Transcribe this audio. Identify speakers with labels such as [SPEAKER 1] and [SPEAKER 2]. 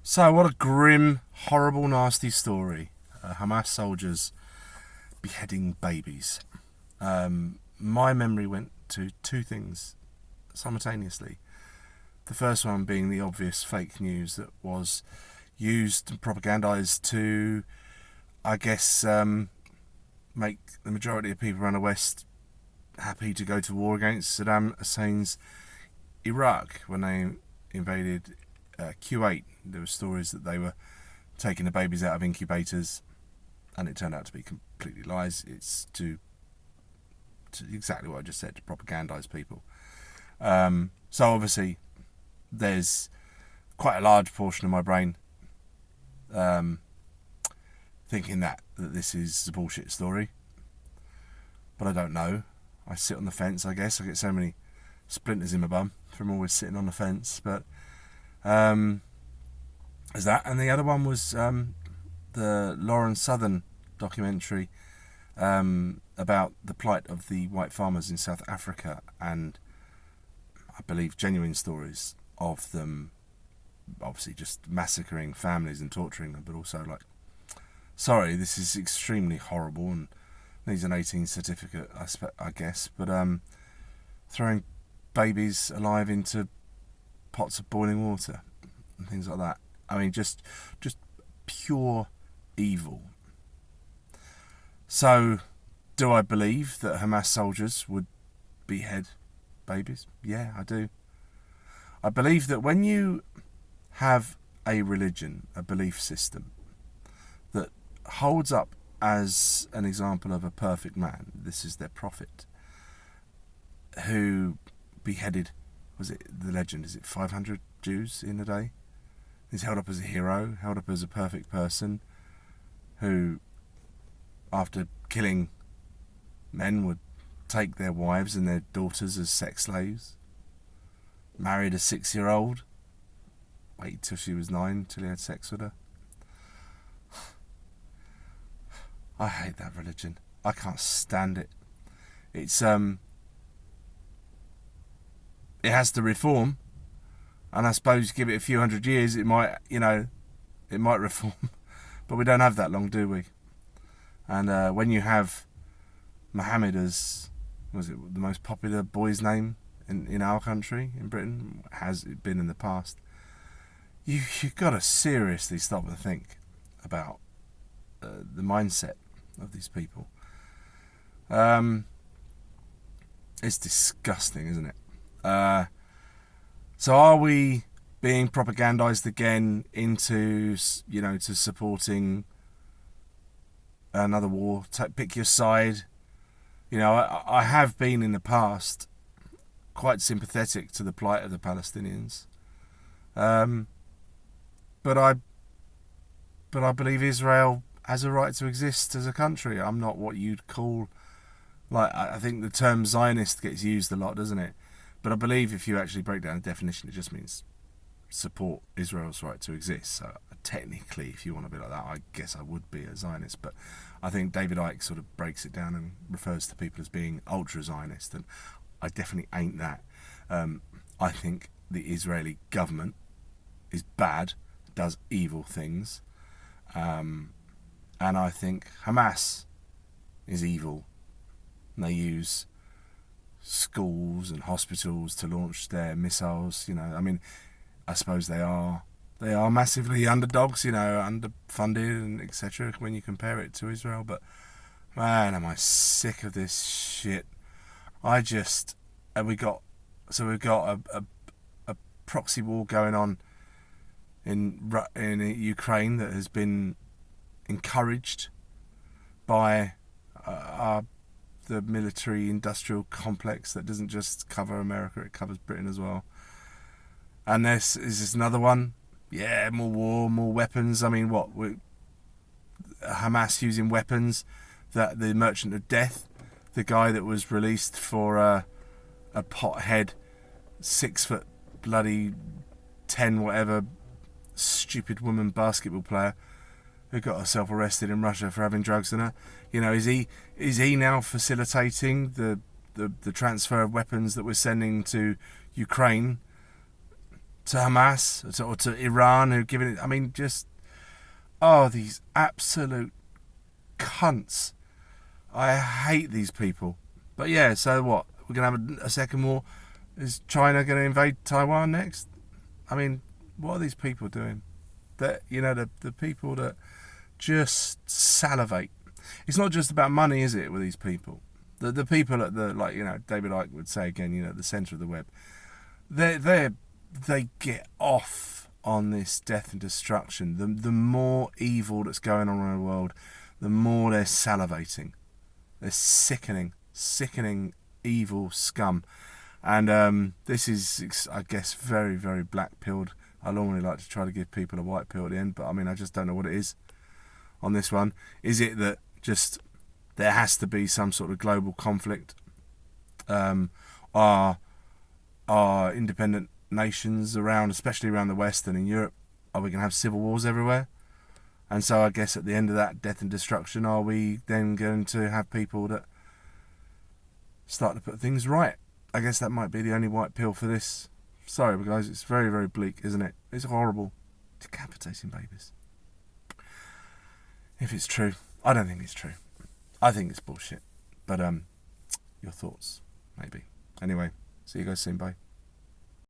[SPEAKER 1] So, what a grim, horrible, nasty story. Hamas soldiers beheading babies. My memory went to two things simultaneously. The first one being the obvious fake news that was used and propagandized to, I guess, make the majority of people around the West happy to go to war against Saddam Hussein's Iraq when they invaded Kuwait. There were stories that they were taking the babies out of incubators, and it turned out to be completely lies. It's to exactly what I just said, to propagandise people. So obviously, there's quite a large portion of my brain thinking that this is a bullshit story, but I don't know. I sit on the fence, I guess. I get so many splinters in my bum from always sitting on the fence, but there's that. And the other one was the Lauren Southern documentary about the plight of the white farmers in South Africa, and I believe genuine stories of them obviously just massacring families and torturing them, but also like, sorry, this is extremely horrible and needs an 18 certificate, I guess, but throwing babies alive into pots of boiling water and things like that. I mean, just pure evil. So, do I believe that Hamas soldiers would behead babies? Yeah, I do. I believe that when you have a religion, a belief system that holds up as an example of a perfect man, this is their prophet, who beheaded, was it the legend, is it 500 Jews in a day? He's held up as a hero, held up as a perfect person, who, after killing men, would take their wives and their daughters as sex slaves, married a 6-year-old, waited till she was 9 till he had sex with her. I hate that religion. I can't stand it. It's it has to reform, and I suppose give it a few hundred years, it might, it might reform. But we don't have that long, do we? And when you have Mohammed as, was it the most popular boy's name in our country, in Britain, has it been in the past, you've got to seriously stop and think about the mindset of these people. It's disgusting, isn't it? So are we being propagandized again into, to supporting another war? Pick your side. I have been in the past quite sympathetic to the plight of the Palestinians, but I believe Israel has a right to exist as a country. I'm not what you'd call, like, I think the term Zionist gets used a lot, doesn't it? But I believe if you actually break down the definition, it just means support Israel's right to exist. So technically, if you want to be like that, I guess I would be a Zionist. But I think David Icke sort of breaks it down and refers to people as being ultra-Zionist, and I definitely ain't that. I think the Israeli government is bad, does evil things, and I think Hamas is evil. And they use schools and hospitals to launch their missiles. I suppose they are massively underdogs, underfunded and etc. when you compare it to Israel. But man, am I sick of this shit. We've got a proxy war going on in Ukraine that has been encouraged by the military-industrial complex that doesn't just cover America, it covers Britain as well. And this is another one. Yeah, more war, more weapons. I mean, Hamas using weapons that the Merchant of Death, the guy that was released for a pothead, 6 foot bloody 10 whatever stupid woman basketball player who got herself arrested in Russia for having drugs in her. Is he now facilitating the transfer of weapons that we're sending to Ukraine to Hamas or to Iran who are giving it. I mean, just these absolute cunts. I hate these people. But yeah, so what? We're gonna have a second war. Is China going to invade Taiwan next? I mean, what are these people doing? That the people that just salivate. It's not just about money, is it? With these people, the people at the David Icke would say again, the centre of the web. They get off on this death and destruction. The more evil that's going on in the world, the more they're salivating. They're sickening, evil scum. And this is, I guess, very, very black-pilled. I normally like to try to give people a white pill at the end, but I mean, I just don't know what it is on this one. Is it that just there has to be some sort of global conflict? Are independent nations around, especially around the West and in Europe, are we going to have civil wars everywhere? And so I guess at the end of that death and destruction, are we then going to have people that start to put things right? I guess that might be the only white pill for this. Sorry, guys, it's very, very bleak, isn't it? It's horrible. Decapitating babies. If it's true. I don't think it's true. I think it's bullshit. But your thoughts, maybe. Anyway, see you guys soon. Bye.